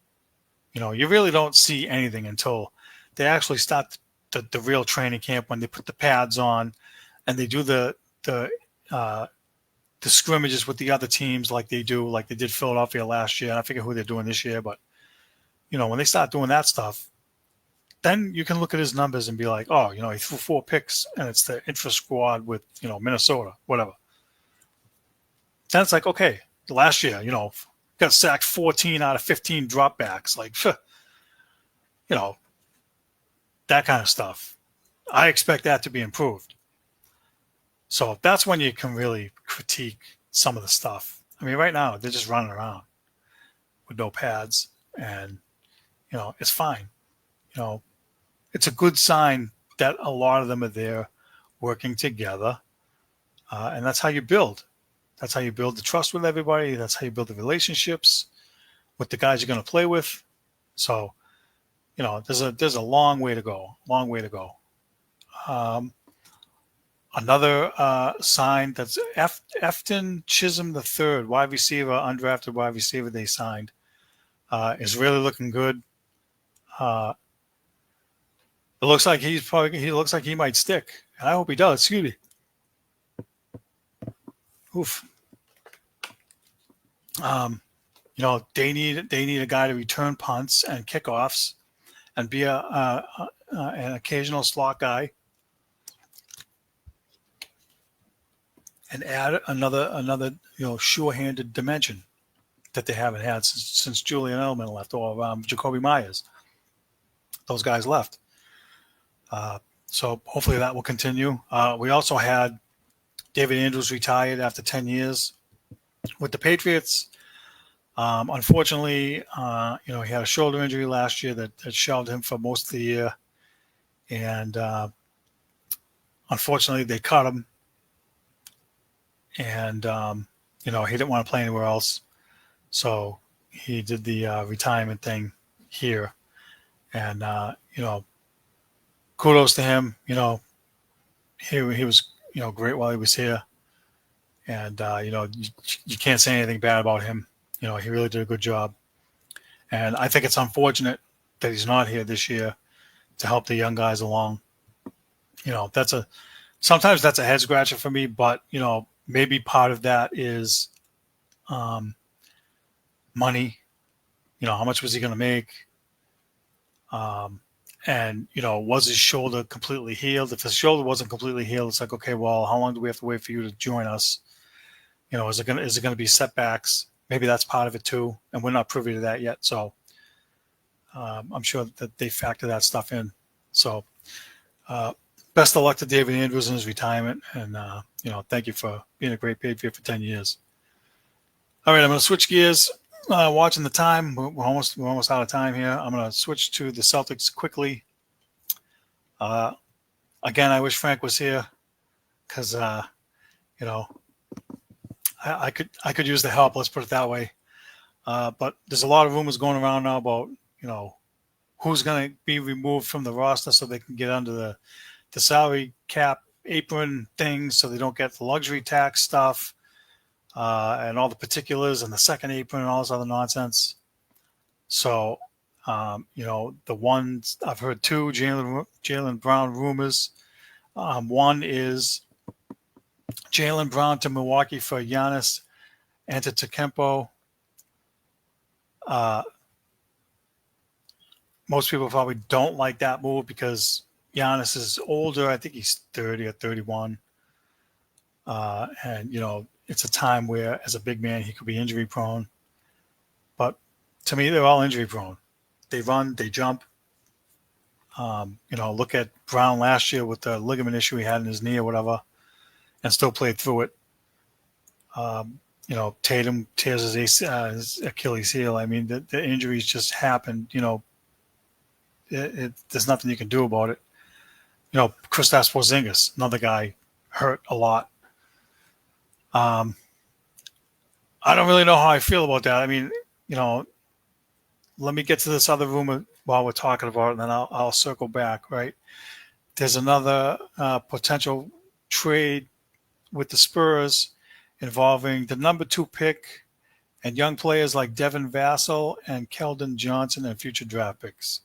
You really don't see anything until they actually start the real training camp, when they put the pads on and they do the scrimmages with the other teams like they did Philadelphia last year. I forget who they're doing this year, but when they start doing that stuff, then you can look at his numbers and be like, oh, he threw 4 picks and it's the intra squad with Minnesota, whatever. Then it's like, okay, last year, got sacked 14 out of 15 dropbacks. Like, that kind of stuff. I expect that to be improved. So that's when you can really critique some of the stuff. I mean, right now, they're just running around with no pads. And, it's fine. It's a good sign that a lot of them are there working together. And that's how you build. That's how you build the trust with everybody. That's how you build the relationships with the guys you're going to play with. So, there's a long way to go. Long way to go. Another sign, that's Efton Chisholm III, wide receiver, undrafted wide receiver they signed, is really looking good. It looks like he might stick, and I hope he does. Excuse me. Oof. They need a guy to return punts and kickoffs and be an occasional slot guy, and add another sure-handed dimension that they haven't had since Julian Edelman left, or Jacoby Myers. Those guys left. So hopefully that will continue. We also had David Andrews retired after 10 years with the Patriots. Unfortunately, he had a shoulder injury last year that shelved him for most of the year. And unfortunately, they cut him. And, he didn't want to play anywhere else. So he did the retirement thing here. And, kudos to him. He was, great while he was here. And, you can't say anything bad about him. He really did a good job. And I think it's unfortunate that he's not here this year to help the young guys along. Sometimes that's a head scratcher for me, but, maybe part of that is money. How much was he going to make? And, was his shoulder completely healed? If his shoulder wasn't completely healed, it's like, okay, well, how long do we have to wait for you to join us? Is it going to be setbacks? Maybe that's part of it too. And we're not privy to that yet. So I'm sure that they factor that stuff in. So best of luck to David Andrews in his retirement. And, thank you for being a great Patriot for 10 years. All right, I'm going to switch gears. Watching the time, we're almost out of time here. I'm going to switch to the Celtics quickly. Again, I wish Frank was here because, I could use the help. Let's put it that way. But there's a lot of rumors going around now about, who's going to be removed from the roster so they can get under the salary cap apron things so they don't get the luxury tax stuff. And all the particulars and the second apron and all this other nonsense. So, the ones I've heard two Jaylen Brown rumors. One is Jaylen Brown to Milwaukee for Giannis Antetokounmpo. Most people probably don't like that move because Giannis is older. I think he's 30 or 31. And, it's a time where, as a big man, he could be injury prone. But to me, they're all injury prone. They run, they jump. Look at Brown last year with the ligament issue he had in his knee or whatever, and still played through it. Tatum tears his Achilles heel. I mean, the injuries just happened. There's nothing you can do about it. Kristaps Porzingis, another guy, hurt a lot. I don't really know how I feel about that. I mean, let me get to this other rumor while we're talking about it, and then I'll circle back, right? There's another potential trade with the Spurs involving the number 2 pick and young players like Devin Vassell and Keldon Johnson and future draft picks.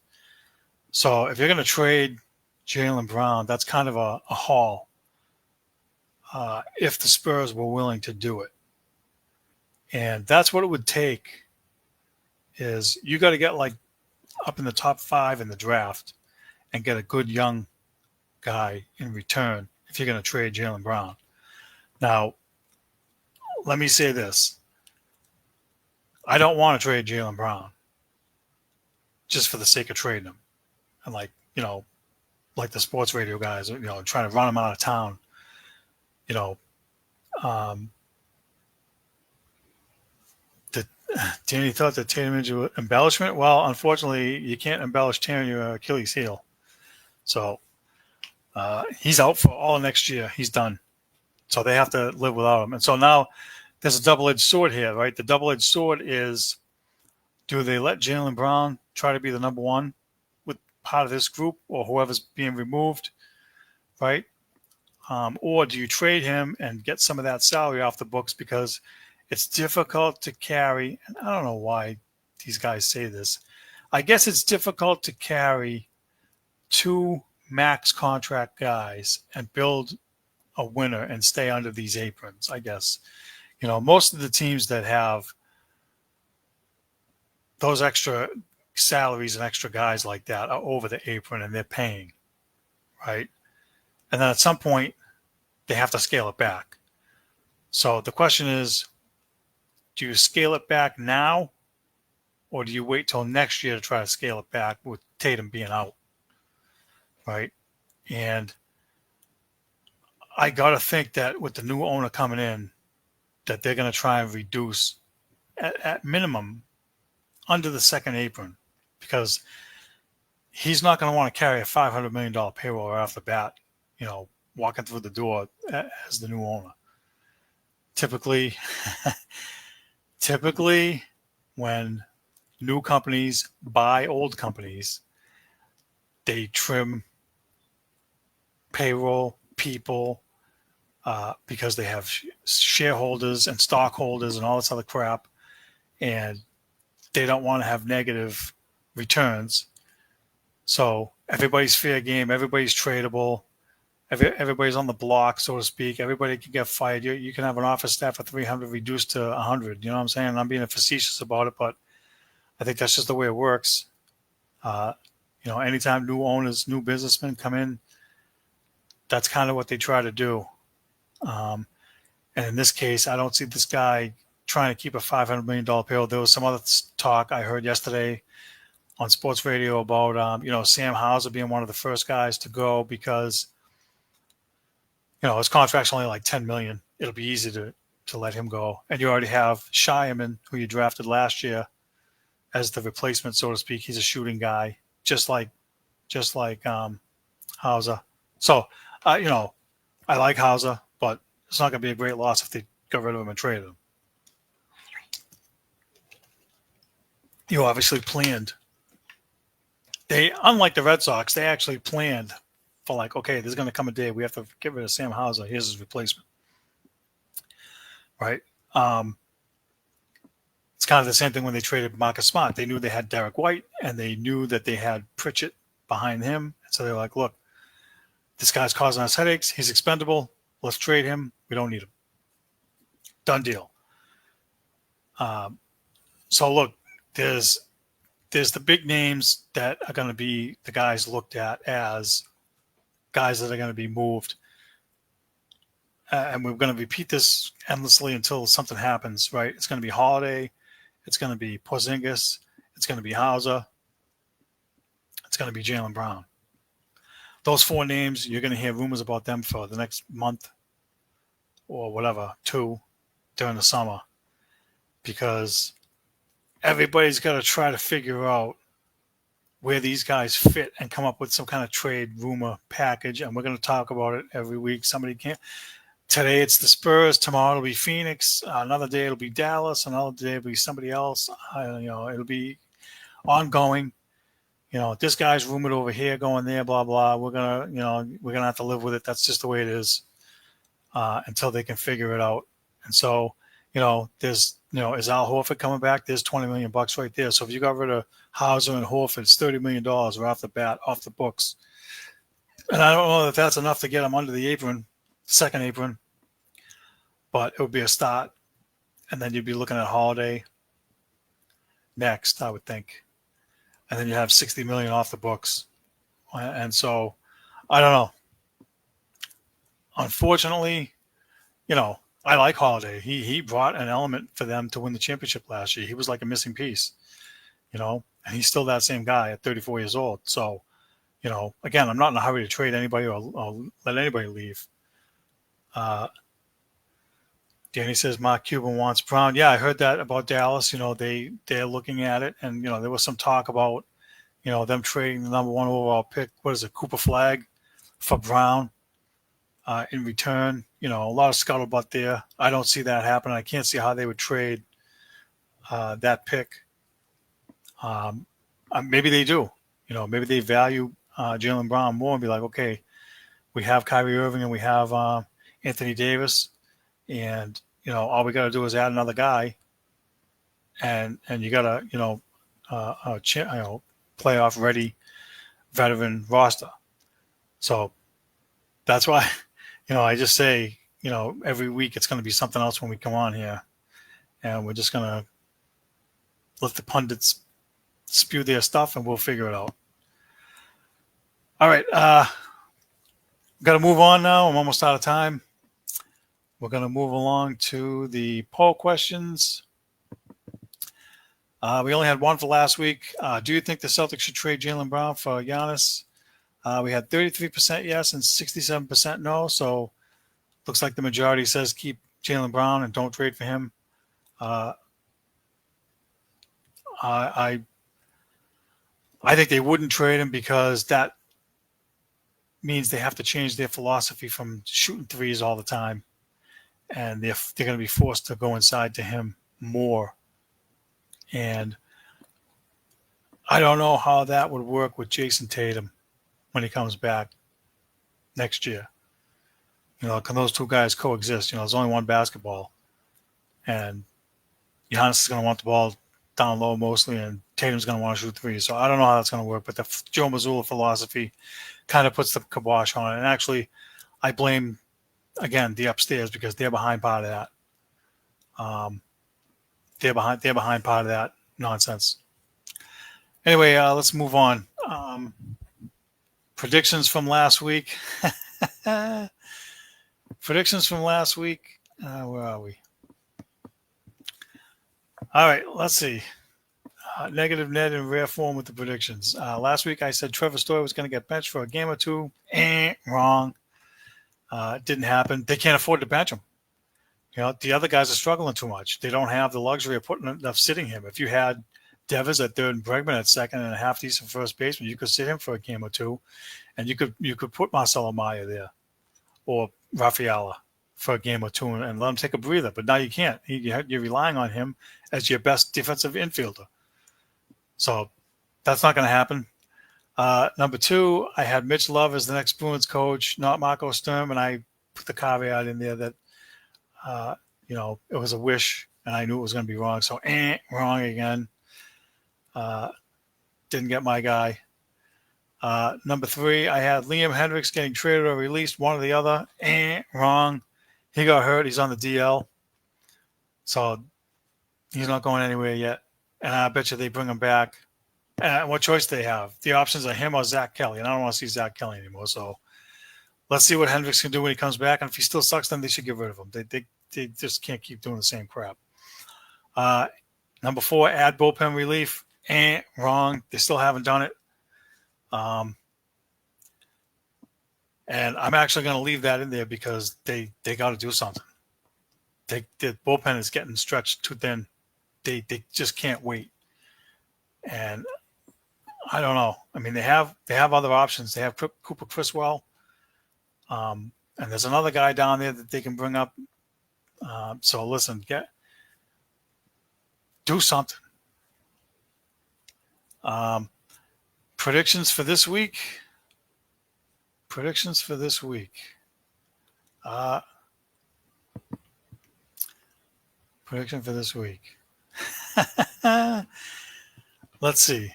So if you're going to trade Jaylen Brown, that's kind of a haul. If the Spurs were willing to do it. And that's what it would take is you got to get like up in the top 5 in the draft and get a good young guy in return if you're going to trade Jaylen Brown. Now, let me say this. I don't want to trade Jaylen Brown just for the sake of trading him. And like the sports radio guys, trying to run him out of town. Danny thought that Tatum injury embellishment. Well, unfortunately, you can't embellish tearing your Achilles heel. So he's out for all next year. He's done. So they have to live without him. And so now there's a double-edged sword here, right? The double-edged sword is, do they let Jaylen Brown try to be the number 1 with part of this group or whoever's being removed, right? Or do you trade him and get some of that salary off the books because it's difficult to carry, and I don't know why these guys say this. I guess it's difficult to carry 2 max contract guys and build a winner and stay under these aprons, I guess. Most of the teams that have those extra salaries and extra guys like that are over the apron and they're paying, right? And then at some point, they have to scale it back. So the question is, do you scale it back now or do you wait till next year to try to scale it back with Tatum being out, right? And I got to think that with the new owner coming in, that they're going to try and reduce at minimum under the second apron, because he's not going to want to carry a $500 million payroll right off the bat, walking through the door as the new owner. Typically, when new companies buy old companies, they trim payroll, people, because they have shareholders and stockholders and all this other crap, and they don't want to have negative returns. So everybody's fair game, everybody's tradable, everybody's on the block, so to speak. Everybody can get fired. You can have an office staff of 300 reduced to 100. You know what I'm saying? I'm being facetious about it, but I think that's just the way it works. Anytime new owners, new businessmen come in, that's kind of what they try to do. And in this case, I don't see this guy trying to keep a $500 million payroll. There was some other talk I heard yesterday on sports radio about, Sam Hauser being one of the first guys to go because, his contract's only like $10 million. It'll be easy to let him go. And you already have Shireman, who you drafted last year, as the replacement, so to speak. He's a shooting guy, just like Hauser. So, I like Hauser, but it's not going to be a great loss if they got rid of him and traded him. You obviously planned. Unlike the Red Sox, they actually planned for okay, there's going to come a day we have to get rid of Sam Hauser. Here's his replacement. Right? It's kind of the same thing when they traded Marcus Smart. They knew they had Derek White, and they knew that they had Pritchett behind him. So they're like, look, this guy's causing us headaches. He's expendable. Let's trade him. We don't need him. Done deal. So look, there's the big names that are going to be the guys looked at as guys that are going to be moved. And we're going to repeat this endlessly until something happens, right? It's going to be Holiday. It's going to be Porzingis. It's going to be Hauser. It's going to be Jaylen Brown. Those four names, you're going to hear rumors about them for the next month or whatever, 2 during the summer, because everybody's got to try to figure out where these guys fit and come up with some kind of trade rumor package. And we're going to talk about it every week. Somebody can't. Today it's the Spurs. Tomorrow it'll be Phoenix. Another day it'll be Dallas. Another day it'll be somebody else. It'll be ongoing. This guy's rumored over here, going there, blah blah. We're gonna have to live with it. That's just the way it is until they can figure it out. And so, there's is Al Horford coming back? There's $20 million right there. So if you got rid of Hauser and Horford, it's $30 million right off the bat, off the books. And I don't know if that's enough to get them under the apron. Second apron, but it would be a start, and then you'd be looking at Holiday next, I would think, and then you have $60 million off the books. And so I don't know. Unfortunately, I like Holiday. He brought an element for them to win the championship last year. He was like a missing piece, and he's still that same guy at 34 years old. So, again, I'm not in a hurry to trade anybody or let anybody leave. Danny says Mark Cuban wants Brown. Yeah, I heard that about Dallas. They're looking at it, and there was some talk about them trading the number 1 overall pick. What is it, Cooper Flag, for Brown in return. A lot of scuttlebutt there. I don't see that happening. I can't see how they would trade that pick. Maybe they do. Maybe they value Jaylen Brown more and be like, okay, we have Kyrie Irving and we have Anthony Davis, and all we got to do is add another guy, and you got a playoff ready veteran roster. So that's why I just say every week it's going to be something else when we come on here, and we're just going to let the pundits spew their stuff and we'll figure it out. All right, got to move on now. I'm almost out of time. We're going to move along to the poll questions. We only had one for last week. Do you think the Celtics should trade Jaylen Brown for Giannis? We had 33% yes and 67% no. So looks like the majority says keep Jaylen Brown and don't trade for him. I think they wouldn't trade him because that means they have to change their philosophy from shooting threes all the time, and they're going to be forced to go inside to him more. And I don't know how that would work with Jason Tatum when he comes back next year. Can those two guys coexist? There's only one basketball, and Giannis is going to want the ball down low mostly, and Tatum's going to want to shoot threes. So I don't know how that's going to work, but the Joe Mazzulla philosophy kind of puts the kibosh on it. And actually, I blame, again, the upstairs because they're behind part of that. They're behind part of that nonsense. Anyway, let's move on. Predictions from last week. Predictions from last week. Where are we? All right, let's see. Negative Ned in rare form with the predictions. Last week I said Trevor Story was going to get benched for a game or two. Wrong. It didn't happen. They can't afford to bench him. The other guys are struggling too much. They don't have the luxury of sitting him. If you had Devers at third and Bregman at second and a half decent first baseman, you could sit him for a game or two, and you could put Marcelo Mayer there or Rafaela for a game or two and let him take a breather. But now you can't. You're relying on him as your best defensive infielder. So that's not going to happen. Number two, I had Mitch Love as the next Bruins coach, not Marco Sturm, and I put the caveat in there that, it was a wish, and I knew it was going to be wrong. So, wrong again. Didn't get my guy. Number three, I had Liam Hendricks getting traded or released, one or the other. Wrong. He got hurt. He's on the DL. So he's not going anywhere yet. And I bet you they bring him back. And what choice do they have? The options are him or Zach Kelly. And I don't want to see Zach Kelly anymore. So let's see what Hendricks can do when he comes back. And if he still sucks, then they should get rid of him. They just can't keep doing the same crap. Number four, add bullpen relief. Wrong. They still haven't done it. And I'm actually going to leave that in there because they got to do something. The bullpen is getting stretched too thin. They just can't wait. And I don't know. I mean, they have other options. They have Cooper Criswell. And there's another guy down there that they can bring up. So listen, do something. Predictions for this week. Prediction for this week. Let's see.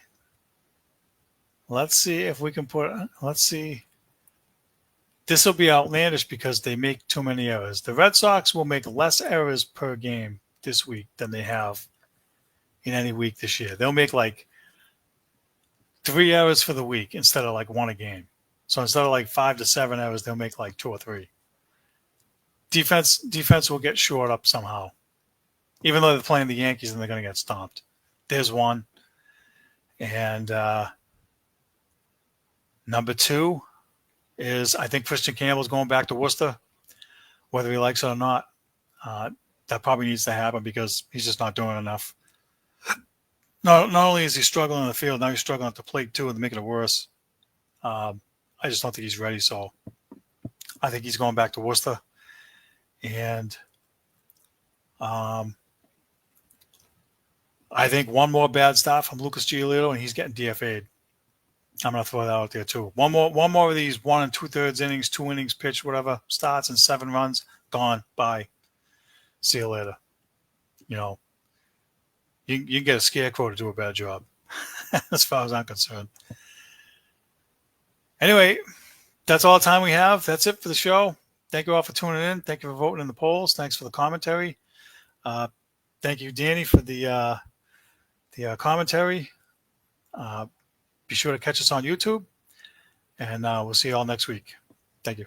Let's see if we can let's see. This will be outlandish because they make too many errors. The Red Sox will make less errors per game this week than they have in any week this year. They'll make like 3 errors for the week instead of like 1 a game. So instead of like 5 to 7 errors, they'll make like 2 or 3. Defense will get shored up somehow. Even though they're playing the Yankees and they're going to get stomped. There's one. And number 2 is I think Christian Campbell's going back to Worcester, whether he likes it or not. That probably needs to happen because he's just not doing enough. Not only is he struggling in the field, now he's struggling at the plate too and making it worse. I just don't think he's ready, so I think he's going back to Worcester. And I think one more bad start from Lucas Giolito, and he's getting DFA'd. I'm going to throw that out there too. One more of these 1 2/3 innings, 2 innings pitched, whatever, starts and 7 runs, gone, bye. See you later. You can get a scarecrow to do a bad job, as far as I'm concerned. Anyway, that's all the time we have. That's it for the show. Thank you all for tuning in. Thank you for voting in the polls. Thanks for the commentary. Thank you, Danny, for the commentary. Be sure to catch us on YouTube, and we'll see you all next week. Thank you.